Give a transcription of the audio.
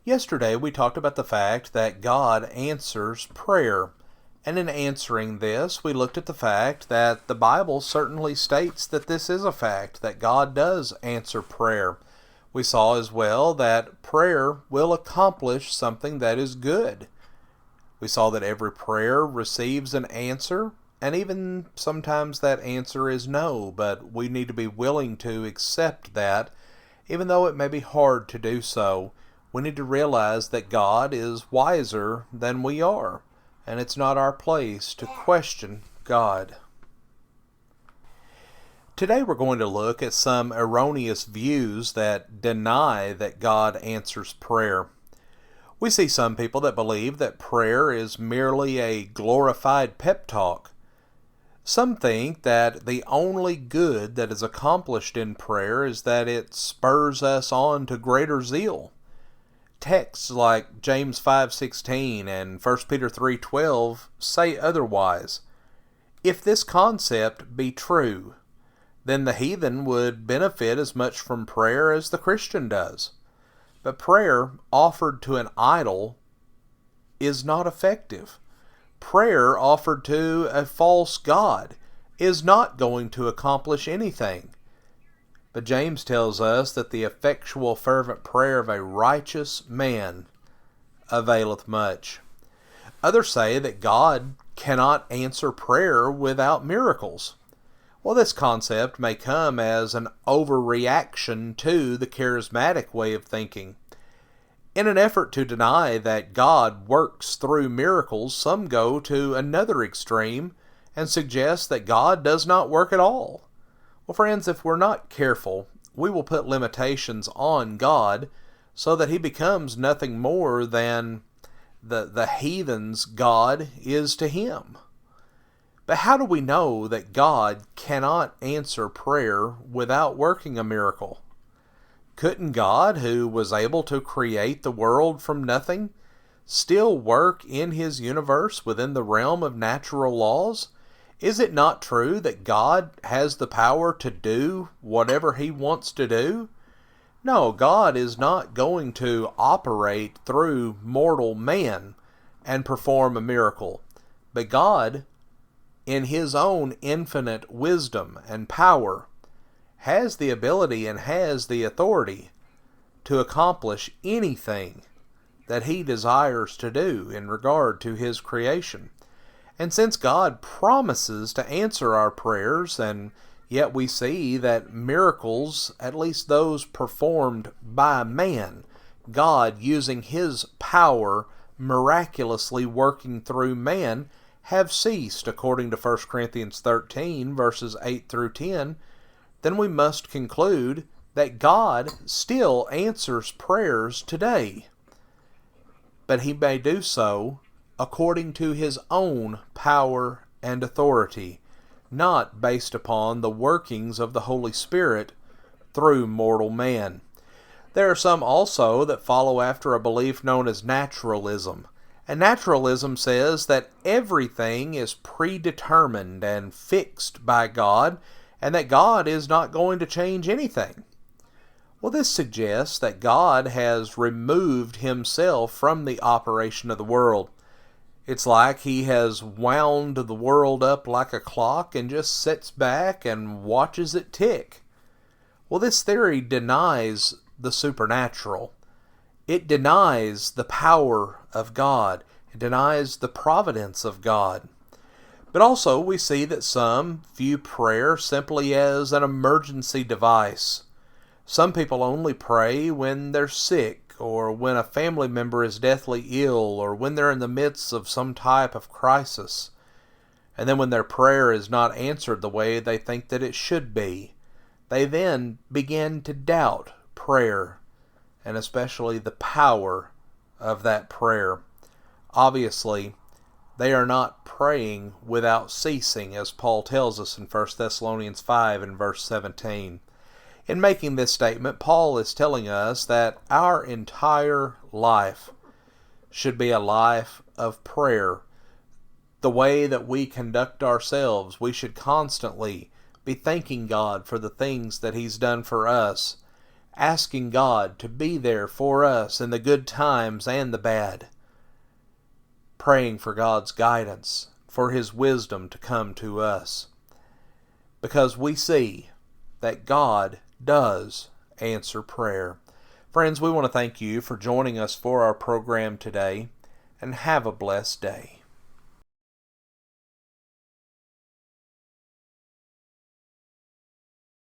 Yesterday we talked about the fact that God answers prayer. And in answering this, we looked at the fact that the Bible certainly states that this is a fact, that God does answer prayer. We saw as well that prayer will accomplish something that is good. We saw that every prayer receives an answer, and even sometimes that answer is no, but we need to be willing to accept that, even though it may be hard to do so. We need to realize that God is wiser than we are, and it's not our place to question God. Today we're going to look at some erroneous views that deny that God answers prayer. We see some people that believe that prayer is merely a glorified pep talk. Some think that the only good that is accomplished in prayer is that it spurs us on to greater zeal. Texts like James 5:16 and 1 Peter 3:12 say otherwise. If this concept be true, then the heathen would benefit as much from prayer as the Christian does. But prayer offered to an idol is not effective. Prayer offered to a false god is not going to accomplish anything. But James tells us that the effectual fervent prayer of a righteous man availeth much. Others say that God cannot answer prayer without miracles. Well, this concept may come as an overreaction to the charismatic way of thinking. In an effort to deny that God works through miracles, some go to another extreme and suggest that God does not work at all. Well, friends, if we're not careful, we will put limitations on God so that He becomes nothing more than the heathen's God is to him. But how do we know that God cannot answer prayer without working a miracle? Couldn't God, who was able to create the world from nothing, still work in His universe within the realm of natural laws? Is it not true that God has the power to do whatever He wants to do? No, God is not going to operate through mortal man and perform a miracle. But God, in His own infinite wisdom and power, has the ability and has the authority to accomplish anything that He desires to do in regard to His creation. And since God promises to answer our prayers, and yet we see that miracles, at least those performed by man, God using His power miraculously working through man, have ceased according to 1 Corinthians 13 verses 8 through 10, then we must conclude that God still answers prayers today. But He may do so according to His own power and authority, not based upon the workings of the Holy Spirit through mortal man. There are some also that follow after a belief known as naturalism. And naturalism says that everything is predetermined and fixed by God, and that God is not going to change anything. Well, this suggests that God has removed Himself from the operation of the world. It's like He has wound the world up like a clock and just sits back and watches it tick. Well, this theory denies the supernatural. It denies the power of God. It denies the providence of God. But also we see that some view prayer simply as an emergency device. Some people only pray when they're sick, or when a family member is deathly ill, or when they're in the midst of some type of crisis. And then when their prayer is not answered the way they think that it should be, they then begin to doubt prayer, and especially the power of that prayer. Obviously, they are not praying without ceasing, as Paul tells us in 1 Thessalonians 5 and verse 17. In making this statement, Paul is telling us that our entire life should be a life of prayer. The way that we conduct ourselves, we should constantly be thanking God for the things that He's done for us. asking God to be there for us in the good times and the bad, praying for God's guidance, for His wisdom to come to us, because we see that God does answer prayer. Friends, we want to thank you for joining us for our program today, and have a blessed day.